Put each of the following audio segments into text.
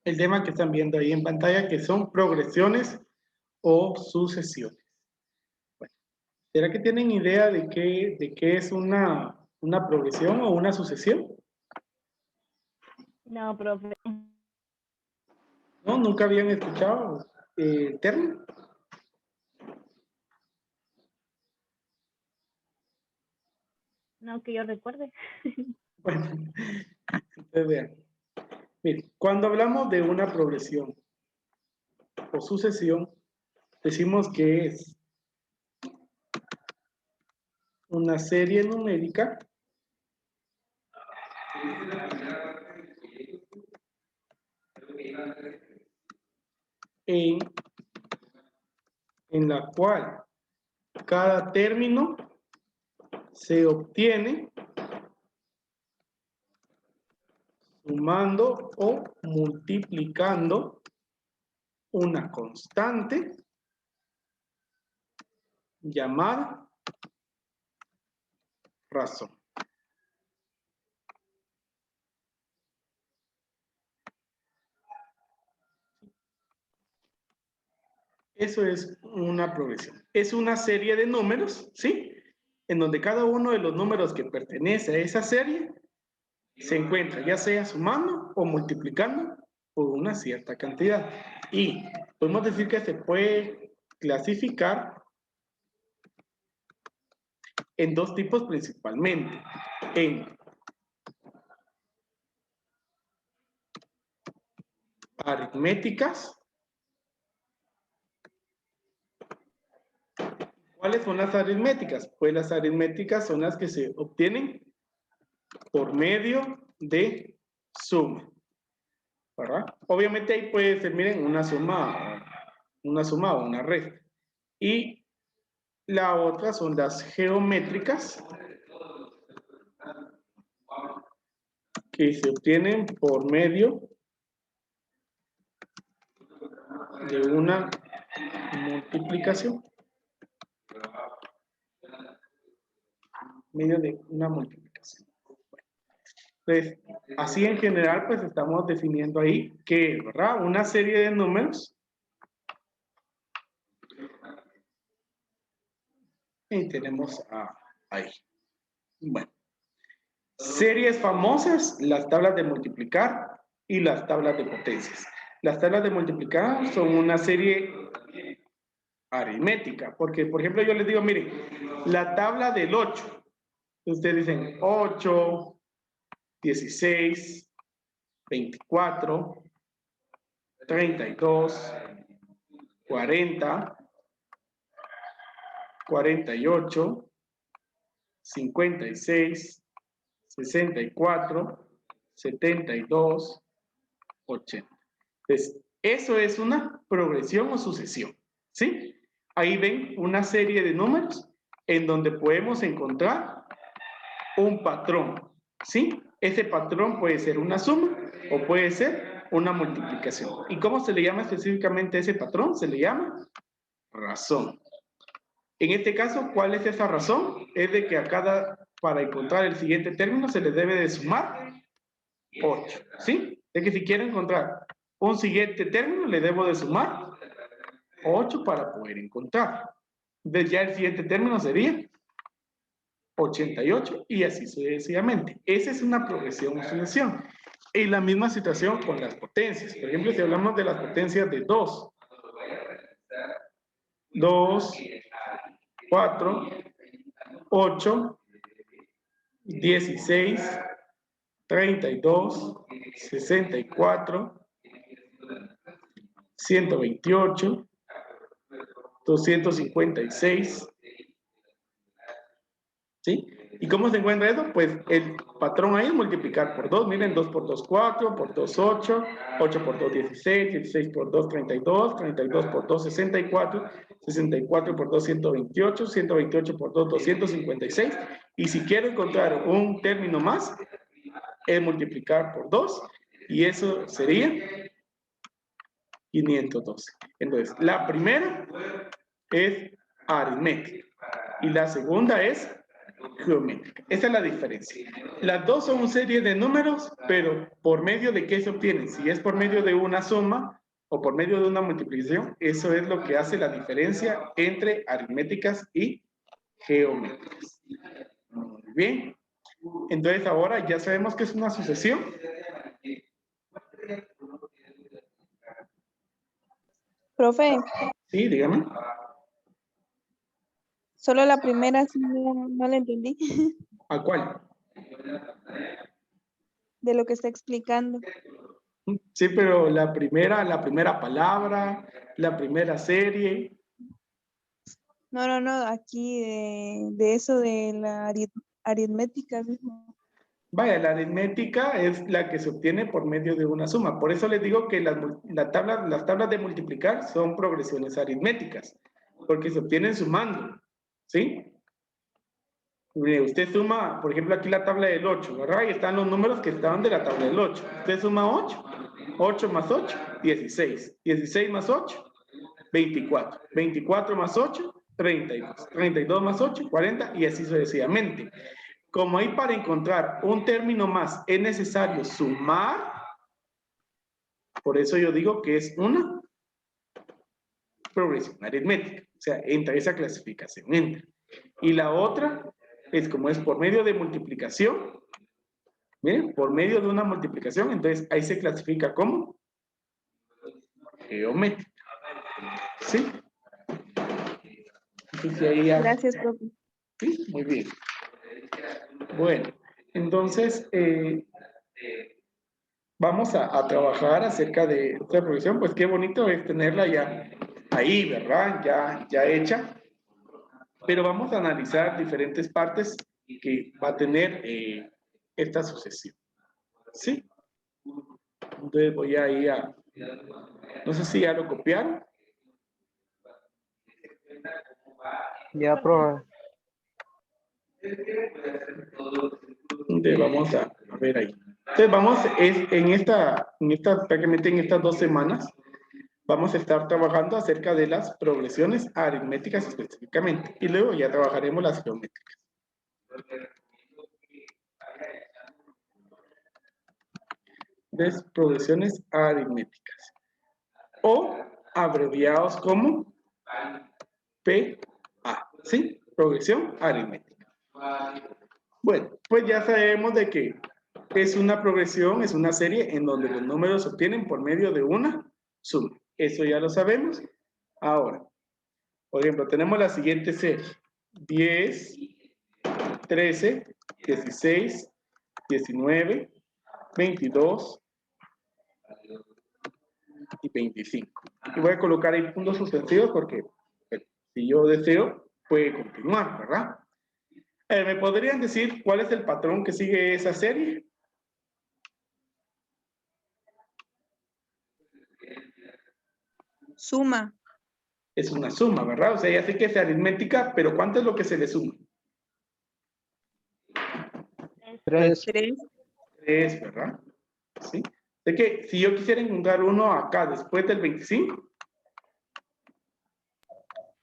el tema que están viendo ahí en pantalla, que son progresiones o sucesiones. Bueno, ¿será que tienen idea de qué es una progresión o una sucesión? No, profe. ¿No? ¿Nunca habían escuchado el término? No, que yo recuerde. Bueno, entonces vean. Miren, cuando hablamos de una progresión o sucesión, decimos que es una serie numérica en la cual cada término se obtiene sumando o multiplicando una constante llamada razón. Eso es una progresión. Es una serie de números, ¿sí? En donde cada uno de los números que pertenece a esa serie se encuentra ya sea sumando o multiplicando por una cierta cantidad. Y podemos decir que se puede clasificar en dos tipos principalmente. En aritméticas. ¿Cuáles son las aritméticas? Pues las aritméticas son las que se obtienen por medio de suma, ¿verdad? Obviamente ahí puede ser, miren, una suma o una resta. Y la otra son las geométricas, que se obtienen por medio de una multiplicación. Medio de una multiplicación. Entonces, así en general, pues estamos definiendo ahí que, ¿verdad? Una serie de números. Y tenemos ahí. Bueno. Series famosas, las tablas de multiplicar y las tablas de potencias. Las tablas de multiplicar son una serie aritmética, porque, por ejemplo, yo les digo, miren, la tabla del 8. Ustedes dicen 8, 16, 24, 32, 40, 48, 56, 64, 72, 80. Entonces, eso es una progresión o sucesión, ¿sí? Ahí ven una serie de números en donde podemos encontrar un patrón, ¿sí? Ese patrón puede ser una suma o puede ser una multiplicación. ¿Y cómo se le llama específicamente a ese patrón? Se le llama razón. En este caso, ¿cuál es esa razón? Es de que para encontrar el siguiente término se le debe de sumar 8, ¿sí? Es que si quiero encontrar un siguiente término, le debo de sumar 8 para poder encontrar. Entonces ya el siguiente término sería 88 y así sucesivamente. Esa es una progresión o sucesión. Y la misma situación con las potencias. Por ejemplo, si hablamos de las potencias de 2, 4, 8, 16, 32, 64, 128, 256, ¿sí? ¿Y cómo se encuentra eso? Pues el patrón ahí es multiplicar por 2. Miren, 2 por 2, 4, por 2, 8, 8 por 2, 16, 16 por 2, 32, 32 por 2, 64, 64 por 2, 128, 128 por 2, 256. Y si quiero encontrar un término más, es multiplicar por 2. Y eso sería 512. Entonces, la primera es aritmética. Y la segunda es geométrica. Esa es la diferencia. Las dos son una serie de números, pero ¿por medio de qué se obtienen? Si es por medio de una suma o por medio de una multiplicación, eso es lo que hace la diferencia entre aritméticas y geométricas. Muy bien. Entonces ahora ya sabemos que es una sucesión. Profe, Sí, dígame. solo la primera sí no la entendí ¿A cuál? de lo que está explicando. Sí, pero la primera palabra, la primera serie. No, aquí de eso de la aritmética mismo. Vaya, la aritmética es la que se obtiene por medio de una suma. Por eso les digo que las tablas de multiplicar son progresiones aritméticas, porque se obtienen sumando, ¿sí? Mire, usted suma, por ejemplo, aquí la tabla del 8, ¿verdad? Y están los números que estaban de la tabla del 8. Usted suma 8, 8 más 8, 16. 16 más 8, 24. 24 más 8, 32. 32 más 8, 40 y así sucesivamente. Como ahí para encontrar un término más es necesario sumar, por eso yo digo que es una progresión aritmética. O sea, entra esa clasificación, entra. Y la otra es como es por medio de multiplicación, miren, por medio de una multiplicación, entonces ahí se clasifica como geométrica. ¿Sí? Entonces, ahí ya, Gracias, profe. ¿sí? Muy bien. Bueno, entonces vamos a trabajar acerca de esta progresión, pues qué bonito es tenerla ya ahí, ¿verdad? Ya hecha. Pero vamos a analizar diferentes partes que va a tener esta sucesión. ¿Sí? Entonces voy a ir a... No sé si ya lo copiaron. Ya, profe. Entonces vamos a ver ahí. Entonces vamos, prácticamente en estas 2 semanas, vamos a estar trabajando acerca de las progresiones aritméticas específicamente. Y luego ya trabajaremos las geométricas. De progresiones aritméticas. O abreviados como PA. ¿Sí? Progresión aritmética. Bueno, pues ya sabemos de que es una progresión, es una serie en donde los números se obtienen por medio de una suma. Eso ya lo sabemos. Ahora, por ejemplo, tenemos la siguiente serie. 10, 13, 16, 19, 22 y 25. Y voy a colocar ahí puntos suspensivos porque pues, si yo deseo, puede continuar, ¿verdad? ¿Me podrían decir cuál es el patrón que sigue esa serie? Suma. Es una suma, ¿verdad? O sea, ya sé que es aritmética, pero ¿cuánto es lo que se le suma? 3. 3. 3, ¿verdad? ¿Sí? Sé que si yo quisiera encontrar uno acá después del 25,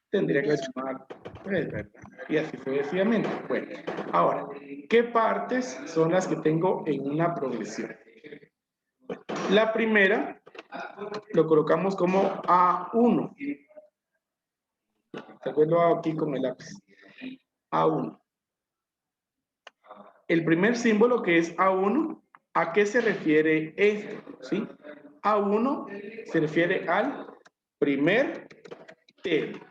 tendría que sumar 3, ¿verdad? Y así sucesivamente. Bueno, ahora, ¿qué partes son las que tengo en una progresión? Bueno, la primera lo colocamos como A1. Tal vez lo hago aquí con el lápiz. A1. El primer símbolo que es A1, ¿a qué se refiere esto? ¿Sí? A1 se refiere al primer término.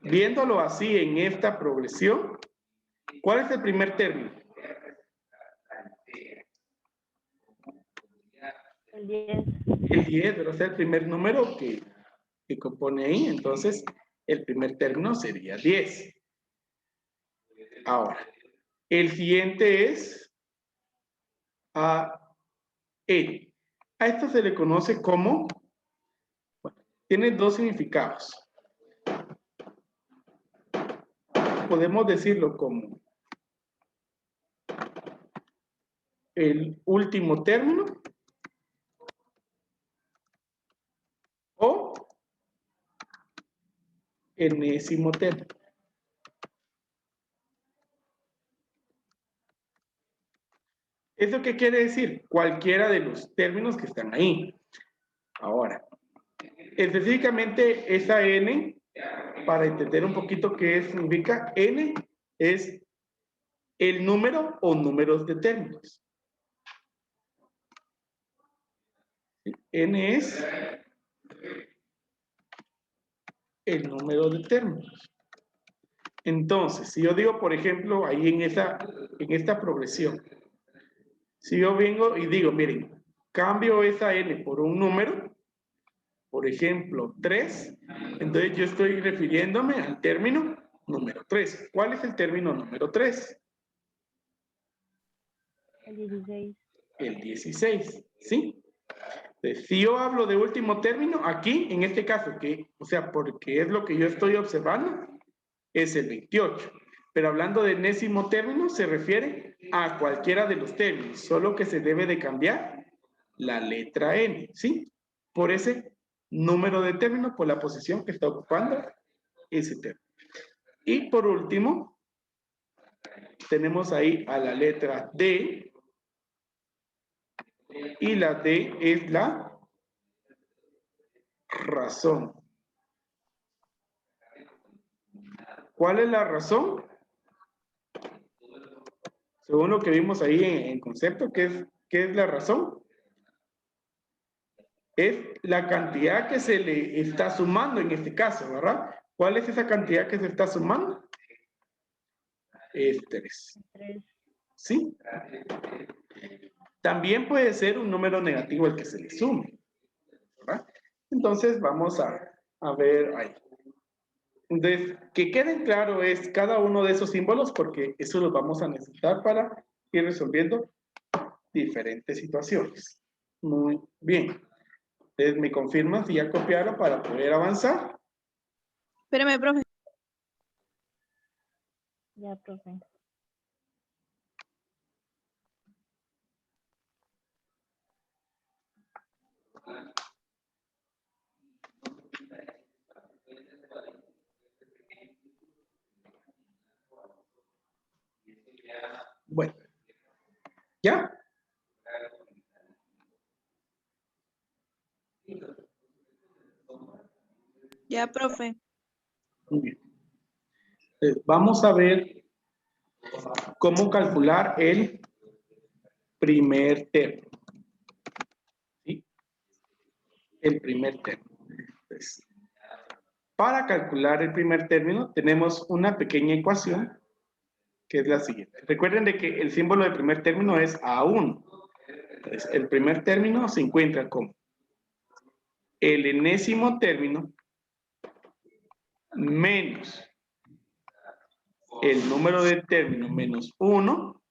Viéndolo así en esta progresión, ¿cuál es el primer término? El 10. El 10, debe ser el primer número que compone ahí, entonces el primer término sería 10. Ahora, el siguiente es A-N. A esto se le conoce como, bueno, tiene 2 significados. Podemos decirlo como el último término o enésimo término. ¿Eso qué quiere decir? Cualquiera de los términos que están ahí. Ahora, específicamente esa n, para entender un poquito qué significa, n es el número o números de términos. N es el número de términos. Entonces, si yo digo, por ejemplo, ahí en esta progresión, si yo vengo y digo, miren, cambio esa n por un número, por ejemplo, 3, entonces yo estoy refiriéndome al término número 3. ¿Cuál es el término número 3? El 16. El 16, ¿sí? Entonces, si yo hablo de último término, aquí, en este caso, o sea, porque es lo que yo estoy observando, es el 28. Pero hablando de enésimo término, se refiere a cualquiera de los términos, solo que se debe de cambiar la letra n, ¿sí? Por ese número de términos, por la posición que está ocupando ese término. Y por último, tenemos ahí a la letra D, y la D es la razón. ¿Cuál es la razón? Según lo que vimos ahí en concepto, ¿qué es la razón? Es la cantidad que se le está sumando en este caso, ¿verdad? ¿Cuál es esa cantidad que se está sumando? Es 3. 3. ¿Sí? También puede ser un número negativo el que se le sume, ¿verdad? Entonces vamos a ver ahí. Entonces, que queden claro es cada uno de esos símbolos porque eso los vamos a necesitar para ir resolviendo diferentes situaciones. Muy bien. Entonces, ¿me confirman si ya copiaron para poder avanzar? Espérame, profe. Ya, profe. Bueno. ¿Ya? Ya, profe. Muy bien. Entonces, vamos a ver cómo calcular el primer término. ¿Sí? El primer término. Entonces, para calcular el primer término tenemos una pequeña ecuación que es la siguiente. Recuerden de que el símbolo del primer término es A1. Entonces, el primer término se encuentra como el enésimo término menos el número de término menos 1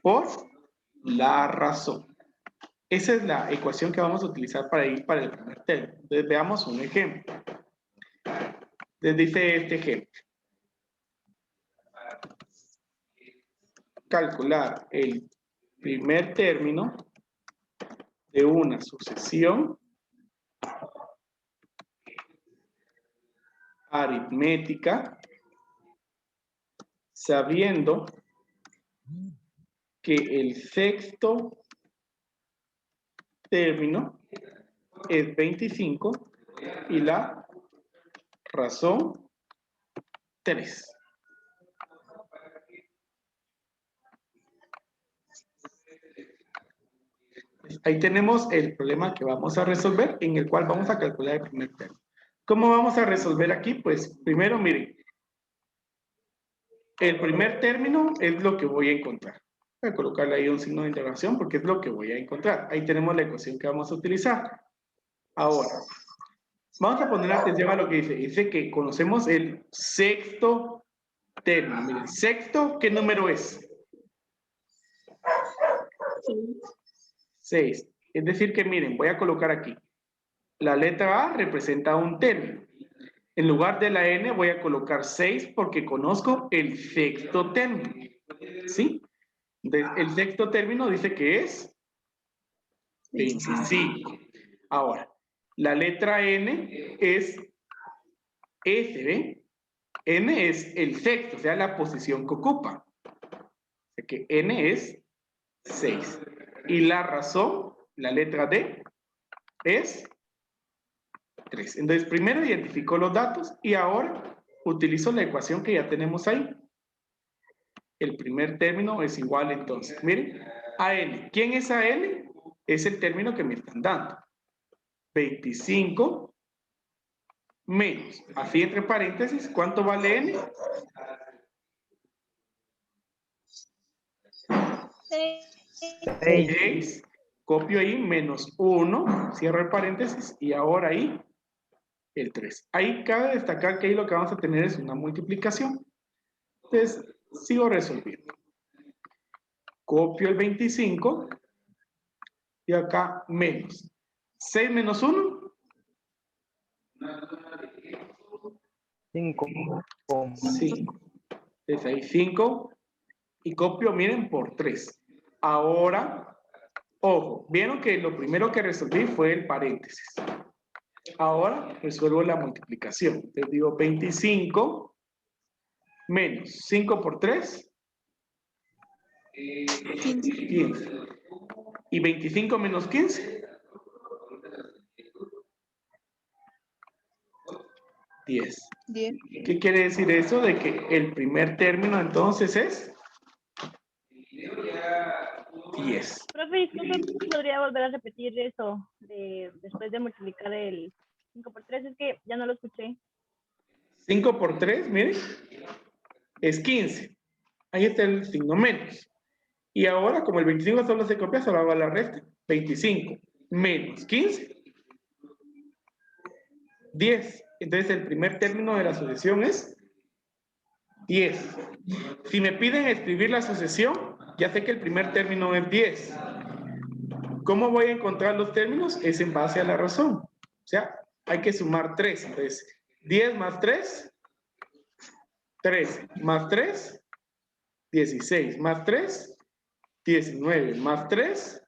por la razón. Esa es la ecuación que vamos a utilizar para ir para el primer término. Entonces veamos un ejemplo. Les dice este ejemplo. Calcular el primer término de una sucesión aritmética sabiendo que el sexto término es 25 y la razón 3. Ahí tenemos el problema que vamos a resolver, en el cual vamos a calcular el primer término. ¿Cómo vamos a resolver aquí? Pues primero, miren, el primer término es lo que voy a encontrar. Voy a colocarle ahí un signo de interrogación porque es lo que voy a encontrar. Ahí tenemos la ecuación que vamos a utilizar. Ahora, vamos a poner atención a lo que dice. Dice que conocemos el sexto término. Miren, sexto, ¿qué número es? 6. Es decir que, miren, voy a colocar aquí. La letra A representa un término. En lugar de la N voy a colocar 6 porque conozco el sexto término. ¿Sí? El sexto término dice que es 25. Ahora, la letra N es S, ¿ven? N es el sexto, o sea, la posición que ocupa. O sea que N es 6. Y la razón, la letra D, es 3. Entonces, primero identificó los datos y ahora utilizo la ecuación que ya tenemos ahí. El primer término es igual, entonces, miren, a n. ¿Quién es a n? Es el término que me están dando. 25 menos, así entre paréntesis, ¿cuánto vale n? 6. Copio ahí, menos 1, cierro el paréntesis, y ahora ahí el 3. Ahí cabe destacar que ahí lo que vamos a tener es una multiplicación. Entonces, sigo resolviendo. Copio el 25 y acá menos. 6 menos 1. 5. 5. Entonces ahí 5 y copio, miren, por 3. Ahora, ojo, vieron que lo primero que resolví fue el paréntesis. Ahora resuelvo la multiplicación. Entonces digo 25 menos 5 por 3. 15. ¿Y 25 menos 15? 10. 10. ¿Qué quiere decir eso? De que el primer término entonces es 10. Profe, disculpe, ¿podría volver a repetir eso después de multiplicar el 5 por 3? Es que ya no lo escuché. 5 por 3, miren, es 15. Ahí está el signo menos. Y ahora, como el 25 solo se copia, solo hago la resta. 25 menos 15. 10. Entonces el primer término de la sucesión es 10. Si me piden escribir la sucesión, ya sé que el primer término es 10. ¿Cómo voy a encontrar los términos? Es en base a la razón. O sea, hay que sumar 3. Entonces, 10 más 3, 13. Más 3, 16. Más 3, 19. Más 3,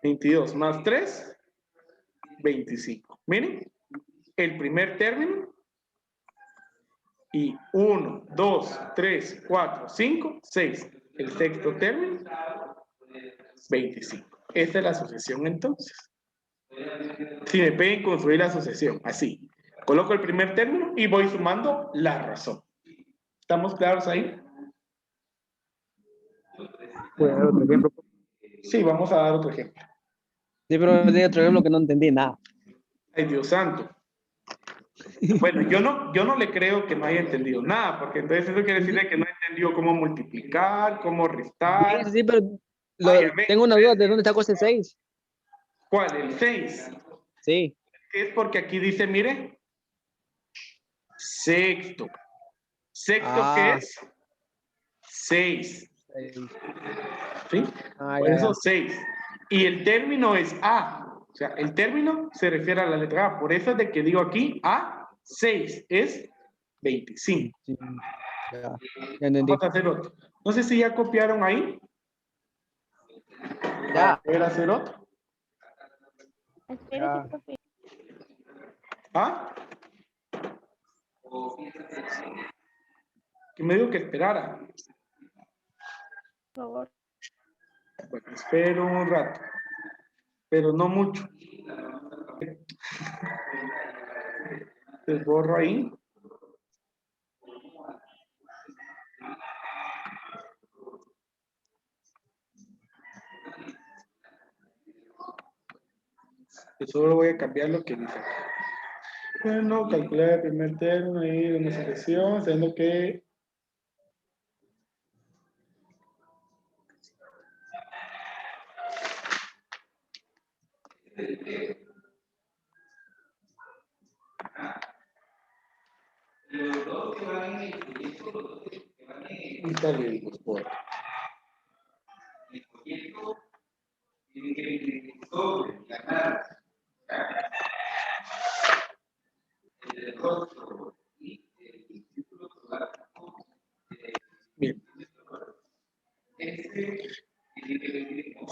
22. Más 3, 25. Miren, el primer término. Y 1, 2, 3, 4, 5, 6. El sexto término, 25. Esta es la sucesión entonces. Si me piden construir la sucesión, así. Coloco el primer término y voy sumando la razón. ¿Estamos claros ahí? ¿Puede dar otro ejemplo? Sí, vamos a dar otro ejemplo. Sí, pero de otro ejemplo que no entendí nada. Ay, Dios santo. Bueno, yo no le creo que no haya entendido nada, porque entonces eso quiere decir que no entendió cómo multiplicar, cómo restar. Sí, pero Vaya, ve. tengo una duda de dónde está ese 6. ¿Cuál? El 6. Sí. Es porque aquí dice, mire, sexto. ¿Sexto qué es? 6. ¿Sí? Por Ya, eso ya. 6. Y el término es A. O sea, el término se refiere a la letra A. Por eso es de que digo aquí A6 es 25. Sí, ya entendí. Vamos a hacer otro. No sé si ya copiaron ahí. Ya. Voy a hacer otro. Espérese, Ya. profe. ¿Ah? Que me dijo que esperara. Por favor. Bueno, espero un rato. Pero no mucho. Les borro ahí. Que solo voy a cambiar lo que dice. Bueno, calcular el primer término y una sucesión, siendo que bien.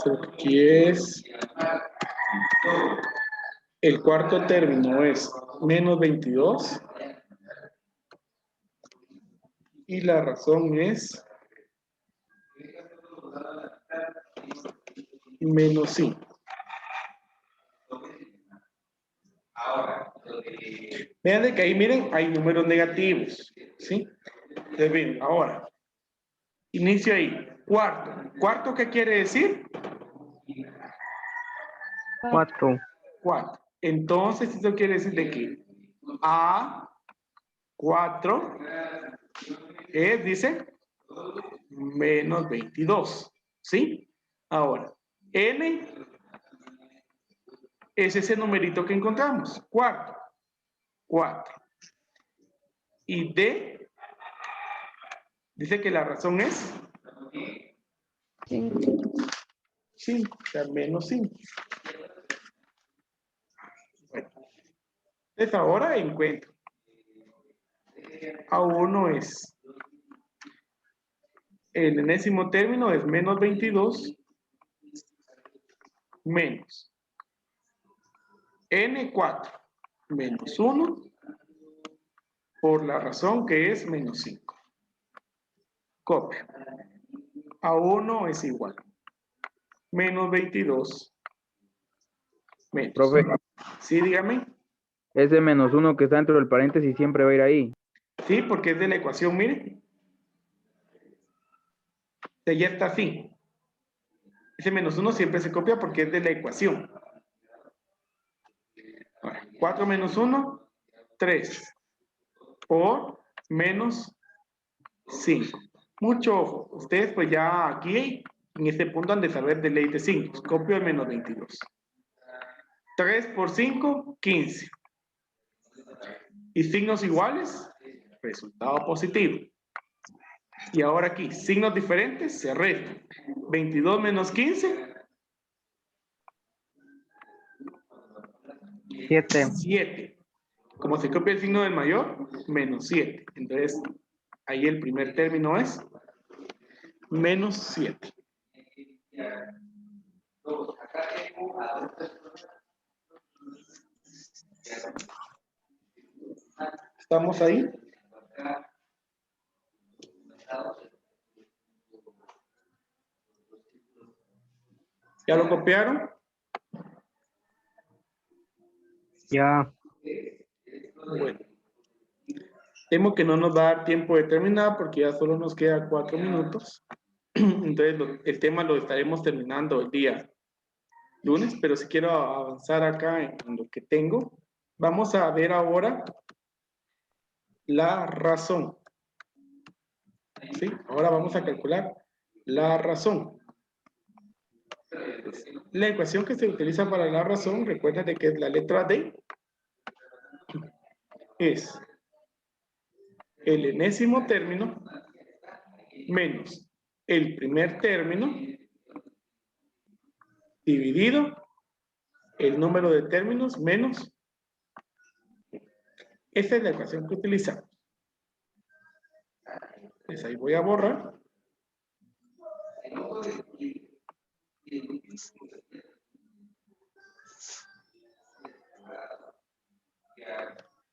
Lo que aquí es el cuarto término es menos 22 y la razón es menos 5. Vean de que ahí, miren, hay números negativos, ¿sí? Entonces, miren, ahora, inicio ahí, cuarto. ¿Cuarto qué quiere decir? 4. 4. Entonces, esto quiere decir de que A4 es, dice, menos 22, ¿sí? Ahora, N es ese numerito que encontramos, cuarto, 4. Y D dice que la razón es 5. 5, o sea, menos 5. Bueno, entonces ahora encuentro. A1 es, el enésimo término es menos 22 menos N4 menos 1 por la razón que es menos 5. Copio. A1 es igual. Menos 22 menos. Profe, Sí, dígame. ese menos 1 que está dentro del paréntesis siempre va a ir ahí. Sí, porque es de la ecuación, mire. Ya está así. Ese menos 1 siempre se copia porque es de la ecuación. Ahora, 4 menos 1, 3. Por menos 5. Mucho ojo. Ustedes pues ya aquí, en este punto han de saber de ley de 5. Copio el menos 22. 3 por 5, 15. Y signos iguales, resultado positivo. Y ahora aquí, signos diferentes, se restan. 22 menos 15. 7. 7. Como se copia el signo del mayor, menos 7. Entonces, ahí el primer término es menos 7. ¿Estamos ahí? ¿Ya lo copiaron? Ya. Bueno. Temo que no nos va a dar tiempo de terminar porque ya solo nos queda 4 minutos. Entonces, el tema lo estaremos terminando el día lunes, pero si quiero avanzar acá en lo que tengo, vamos a ver ahora la razón. ¿Sí? Ahora vamos a calcular la razón. La ecuación que se utiliza para la razón, recuerda de que es la letra D, es el enésimo término menos el primer término dividido el número de términos menos. Esta es la ecuación que utilizamos. Entonces ahí voy a borrar.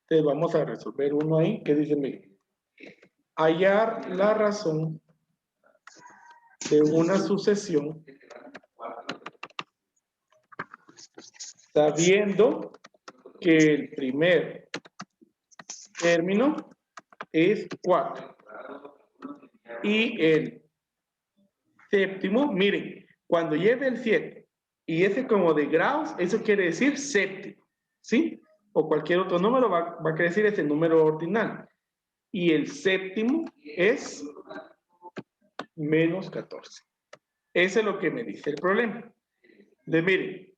Entonces vamos a resolver uno ahí que dice, mire, hallar la razón de una sucesión sabiendo que el primer término es 4 y el séptimo, miren, cuando lleve el 7 y ese como de grados, eso quiere decir séptimo, ¿sí? O cualquier otro número va a querer decir ese número ordinal. Y el séptimo es menos 14. Eso es lo que me dice el problema. Entonces, miren,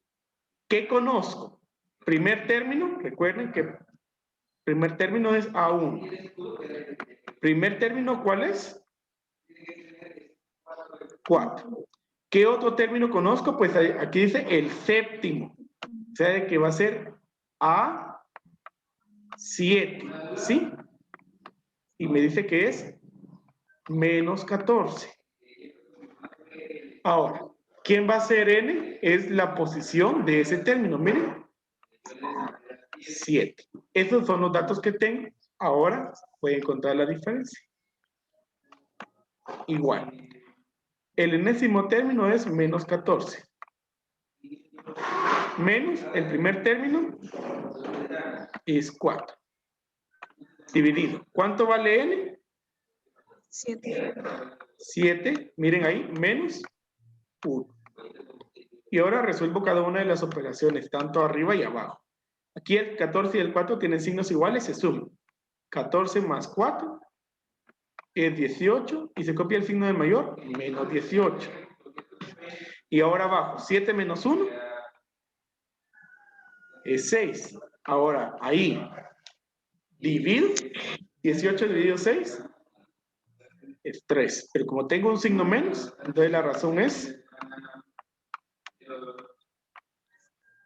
¿qué conozco? Primer término, recuerden que primer término es A1. Primer término, ¿cuál es? 4. ¿Qué otro término conozco? Pues aquí dice el séptimo. O sea, de que va a ser A7, ¿sí? Y me dice que es menos 14. Ahora, ¿quién va a ser n? Es la posición de ese término. Miren. 7. Esos son los datos que tengo. Ahora voy a encontrar la diferencia. Igual. El enésimo término es menos 14. menos el primer término es 4. Dividido. ¿Cuánto vale n? 7. 7, miren ahí, menos 1. Y ahora resuelvo cada una de las operaciones, tanto arriba y abajo. Aquí el 14 y el 4 tienen signos iguales, se suman. 14 más 4 es 18 y se copia el signo de mayor, menos 18. Y ahora abajo, 7 menos 1 es 6. Ahora ahí, divido, 18 dividido 6 es 3. Pero como tengo un signo menos, entonces la razón es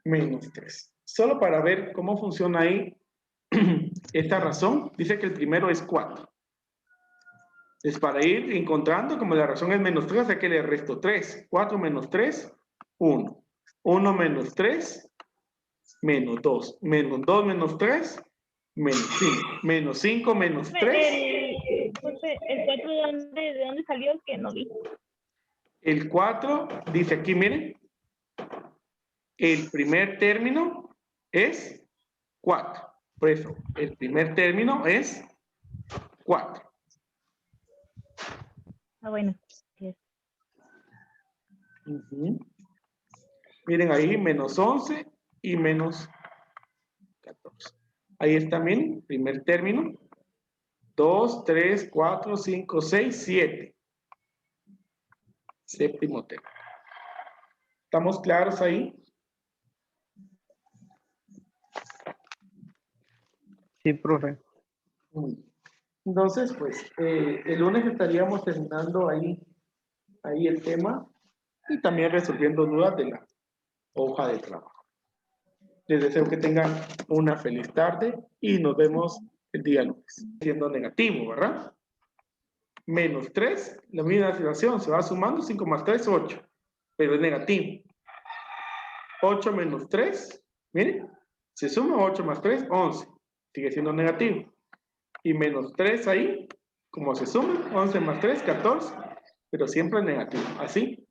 menos 3. Solo para ver cómo funciona ahí esta razón, dice que el primero es 4. Es para ir encontrando, como la razón es menos 3, o sea que le resto 3. 4 menos 3, 1. 1 menos 3, menos 2. Menos 2 menos 3, menos 5. Menos 5 menos 3. ¿El 4 de dónde salió? Que no vi. El 4, dice aquí, miren, el primer término es 4. Por eso, el primer término es 4. Ah, bueno. Ujú. Miren ahí, menos 11 y menos 14. Ahí está, miren, primer término. 2, 3, 4, 5, 6, 7. Séptimo término. ¿Estamos claros ahí? Sí, profe. Muy bien. Entonces, pues, el lunes estaríamos terminando ahí el tema y también resolviendo dudas de la hoja de trabajo. Les deseo que tengan una feliz tarde y nos vemos el día lunes. Siendo negativo, ¿verdad? Menos 3, la misma situación, se va sumando, 5 más 3, 8, pero es negativo. 8 menos 3, miren, se suma 8 más 3, 11, sigue siendo negativo. Y menos 3 ahí, como se suma, 11 más 3, 14, pero siempre negativo, así.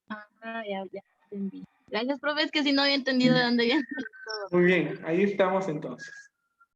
Ah, ya entendí. Gracias, profe, es que si no había entendido de dónde viene todo. Muy bien, ahí estamos entonces.